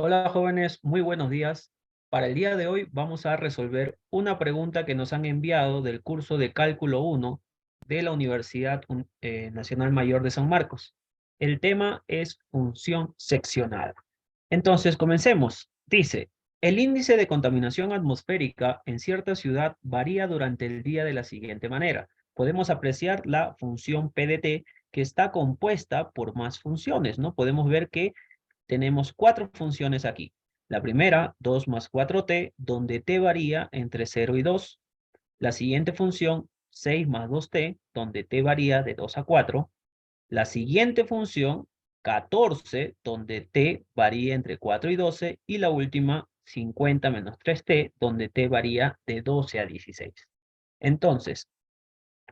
Hola jóvenes, muy buenos días. Para el día de hoy vamos a resolver una pregunta que nos han enviado del curso de Cálculo 1 de la Universidad Nacional Mayor de San Marcos. El tema es función seccionada. Entonces, comencemos. Dice, el índice de contaminación atmosférica en cierta ciudad varía durante el día de la siguiente manera. Podemos apreciar la función PDT que está compuesta por más funciones, ¿no? Podemos ver que tenemos cuatro funciones aquí. La primera, 2 más 4t, donde t varía entre 0 y 2. La siguiente función, 6 más 2t, donde t varía de 2 a 4. La siguiente función, 14, donde t varía entre 4 y 12. Y la última, 50 menos 3t, donde t varía de 12 a 16. Entonces,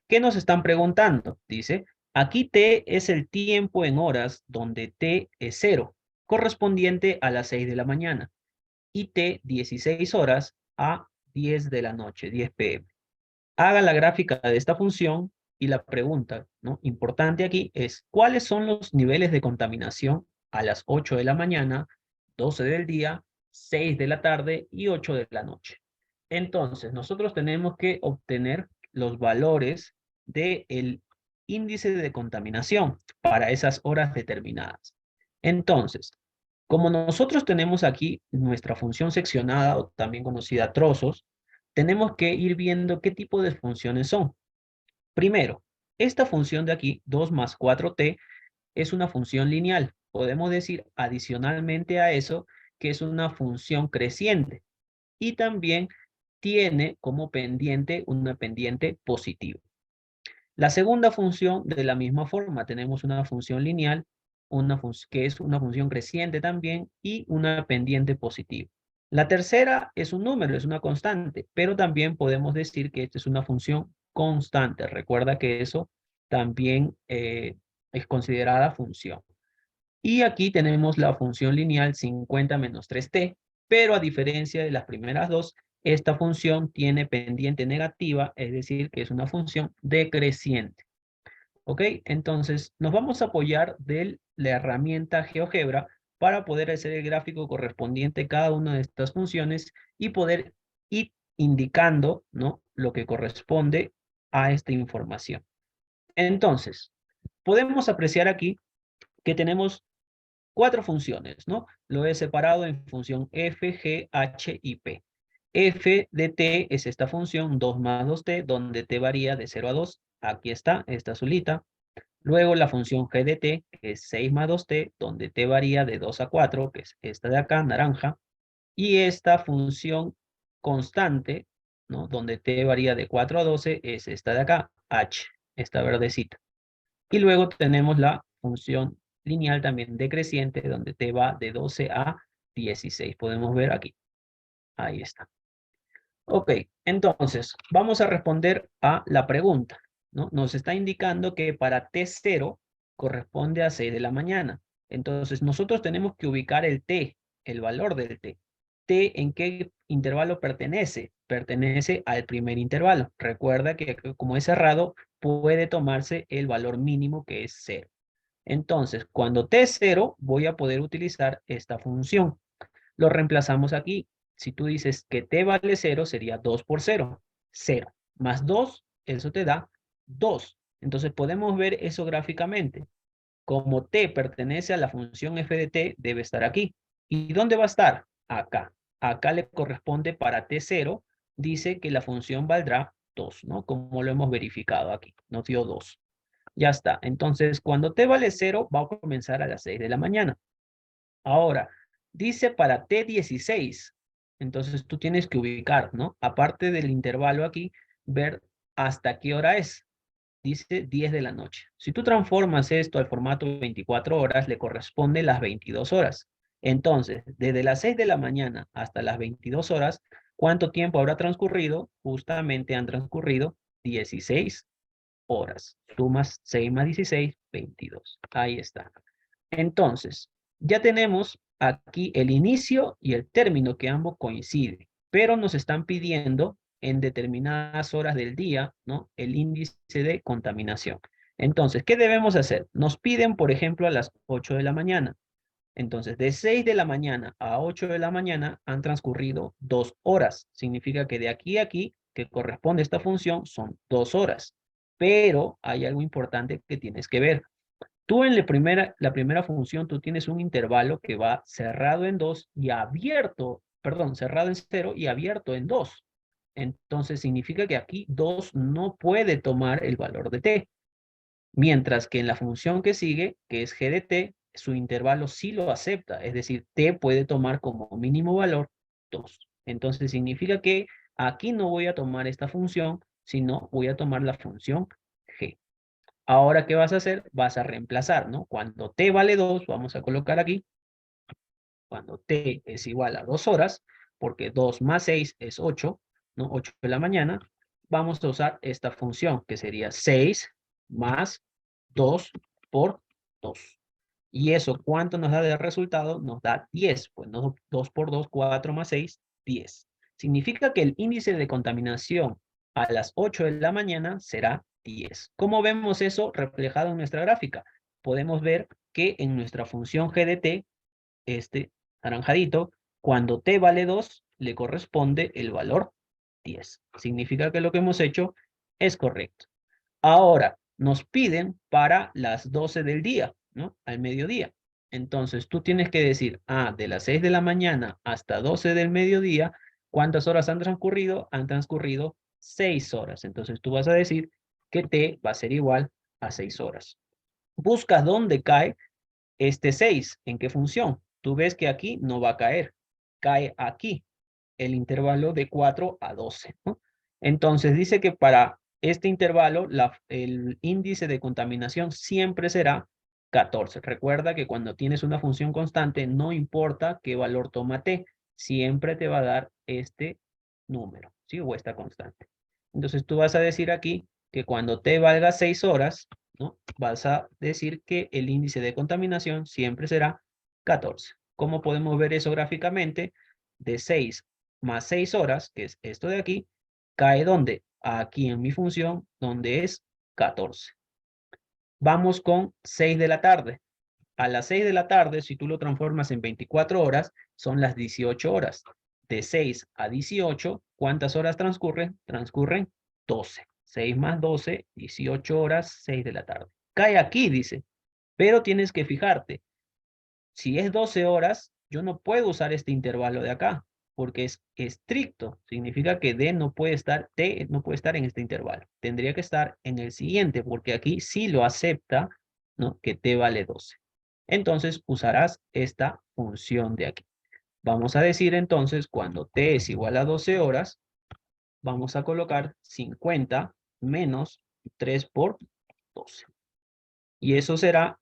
¿qué nos están preguntando? Dice, aquí t es el tiempo en horas donde t es 0, correspondiente a las 6 de la mañana, y t 16 horas a 10 de la noche, 10 p.m. Haga la gráfica de esta función y la pregunta, ¿no? Importante aquí es, ¿cuáles son los niveles de contaminación a las 8 de la mañana, 12 del día, 6 de la tarde y 8 de la noche? Entonces, nosotros tenemos que obtener los valores del índice de contaminación para esas horas determinadas. Entonces, como nosotros tenemos aquí nuestra función seccionada o también conocida a trozos, tenemos que ir viendo qué tipo de funciones son. Primero, esta función de aquí, 2 más 4t, es una función lineal. Podemos decir adicionalmente a eso que es una función creciente y también tiene como pendiente una pendiente positiva. La segunda función, de la misma forma, tenemos una función lineal, que es una función creciente también, y una pendiente positiva. La tercera es un número, es una constante, pero también podemos decir que esta es una función constante. Recuerda que eso también es considerada función. Y aquí tenemos la función lineal 50 menos 3t, pero a diferencia de las primeras dos, esta función tiene pendiente negativa, es decir, que es una función decreciente. ¿Ok? Entonces, nos vamos a apoyar de la herramienta GeoGebra para poder hacer el gráfico correspondiente a cada una de estas funciones y poder ir indicando, ¿no?, lo que corresponde a esta información. Entonces, podemos apreciar aquí que tenemos cuatro funciones, ¿no? Lo he separado en función f, g, h y p. F de t es esta función 2 más 2t, donde t varía de 0 a 2. Aquí está, esta azulita. Luego la función g de t, que es 6 más 2t, donde t varía de 2 a 4, que es esta de acá, naranja. Y esta función constante, ¿no?, donde t varía de 4 a 12, es esta de acá, h, esta verdecita. Y luego tenemos la función lineal también decreciente, donde t va de 12 a 16. Podemos ver aquí. Ahí está. Ok, entonces vamos a responder a la pregunta, ¿no? Nos está indicando que para T0 corresponde a 6 de la mañana. Entonces nosotros tenemos que ubicar el T, el valor del T. ¿T en qué intervalo pertenece? Pertenece al primer intervalo. Recuerda que como es cerrado, puede tomarse el valor mínimo, que es 0. Entonces, cuando T es 0, voy a poder utilizar esta función. Lo reemplazamos aquí. Si tú dices que t vale 0, sería 2 por 0. 0 más 2, eso te da 2. Entonces podemos ver eso gráficamente. Como t pertenece a la función f de t, debe estar aquí. ¿Y dónde va a estar? Acá. Acá le corresponde para t0, dice que la función valdrá 2, ¿no? Como lo hemos verificado aquí. Nos dio 2. Ya está. Entonces, cuando t vale 0, va a comenzar a las 6 de la mañana. Ahora, dice para T16. Entonces tú tienes que ubicar, ¿no? Aparte del intervalo aquí, ver hasta qué hora es. Dice 10 de la noche. Si tú transformas esto al formato 24 horas, le corresponde las 22 horas. Entonces, desde las 6 de la mañana hasta las 22 horas, ¿cuánto tiempo habrá transcurrido? Justamente han transcurrido 16 horas. Sumas 6 más 16, 22. Ahí está. Entonces, ya tenemos aquí el inicio y el término, que ambos coinciden, pero nos están pidiendo en determinadas horas del día, ¿no?, el índice de contaminación. Entonces, ¿qué debemos hacer? Nos piden, por ejemplo, a las 8 de la mañana. Entonces, de 6 de la mañana a 8 de la mañana han transcurrido 2 horas. Significa que de aquí a aquí, que corresponde a esta función, son 2 horas. Pero hay algo importante que tienes que ver. Tú en la primera función, tú tienes un intervalo que va cerrado en 2 y abierto, perdón, cerrado en 0 y abierto en 2. Entonces significa que aquí 2 no puede tomar el valor de t. Mientras que en la función que sigue, que es g de t, su intervalo sí lo acepta. Es decir, t puede tomar como mínimo valor 2. Entonces significa que aquí no voy a tomar esta función, sino voy a tomar la función g. Ahora, ¿qué vas a hacer? Vas a reemplazar, ¿no? Cuando t vale 2, vamos a colocar aquí, cuando t es igual a 2 horas, porque 2 más 6 es 8, ¿no? 8 de la mañana, vamos a usar esta función, que sería 6 más 2 por 2. ¿Y eso cuánto nos da de resultado? Nos da 10. Pues no, 2 por 2, 4 más 6, 10. Significa que el índice de contaminación a las 8 de la mañana será 10. ¿Cómo vemos eso reflejado en nuestra gráfica? Podemos ver que en nuestra función g de t, este naranjadito, cuando t vale 2, le corresponde el valor 10. Significa que lo que hemos hecho es correcto. Ahora, nos piden para las 12 del día, ¿no? Al mediodía. Entonces, tú tienes que decir, de las 6 de la mañana hasta 12 del mediodía, ¿cuántas horas han transcurrido? Han transcurrido 6 horas. Entonces, tú vas a decir que t va a ser igual a 6 horas. Buscas dónde cae este 6, ¿en qué función? Tú ves que aquí no va a caer, cae aquí, el intervalo de 4 a 12, ¿no? Entonces dice que para este intervalo el índice de contaminación siempre será 14. Recuerda que cuando tienes una función constante, no importa qué valor toma t, siempre te va a dar este número, ¿sí? O esta constante. Entonces tú vas a decir aquí que cuando t valga 6 horas, ¿no? Vas a decir que el índice de contaminación siempre será 14. ¿Cómo podemos ver eso gráficamente? De 6 más 6 horas, que es esto de aquí, cae ¿dónde? Aquí en mi función, donde es 14. Vamos con 6 de la tarde. A las 6 de la tarde, si tú lo transformas en 24 horas, son las 18 horas. De 6 a 18, ¿cuántas horas transcurren? Transcurren 12. 6 más 12, 18 horas, 6 de la tarde. Cae aquí, dice. Pero tienes que fijarte. Si es 12 horas, yo no puedo usar este intervalo de acá, porque es estricto. Significa que D no puede estar, T no puede estar en este intervalo. Tendría que estar en el siguiente, porque aquí sí lo acepta, ¿no? Que T vale 12. Entonces usarás esta función de aquí. Vamos a decir entonces, cuando T es igual a 12 horas, vamos a colocar 50 menos 3 por 12. Y eso será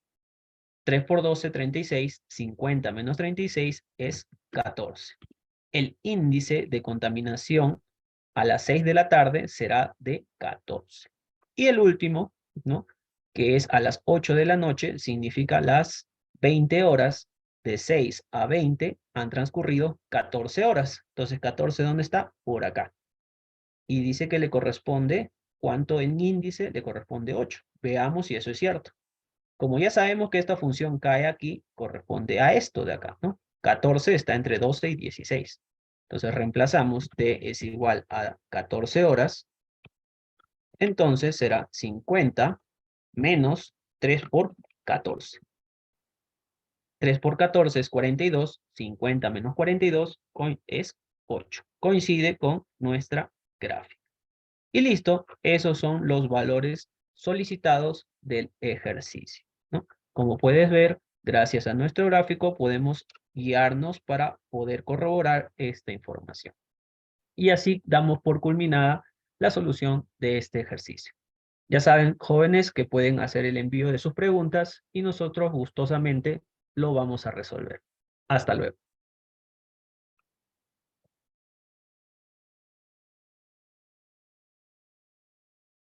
3 por 12, 36. 50 menos 36 es 14. El índice de contaminación a las 6 de la tarde será de 14. Y el último, ¿no? Que es a las 8 de la noche, significa las 20 horas. De 6 a 20 han transcurrido 14 horas. Entonces, 14, ¿dónde está? Por acá. Y dice que le corresponde, ¿cuánto en índice? Le corresponde 8. Veamos si eso es cierto. Como ya sabemos que esta función cae aquí, corresponde a esto de acá, ¿no? 14 está entre 12 y 16. Entonces reemplazamos t es igual a 14 horas. Entonces será 50 menos 3 por 14. 3 por 14 es 42. 50 menos 42 es 8. Coincide con nuestra gráfica. Y listo, esos son los valores solicitados del ejercicio, ¿no? Como puedes ver, gracias a nuestro gráfico podemos guiarnos para poder corroborar esta información. Y así damos por culminada la solución de este ejercicio. Ya saben, jóvenes, que pueden hacer el envío de sus preguntas y nosotros gustosamente lo vamos a resolver. Hasta luego.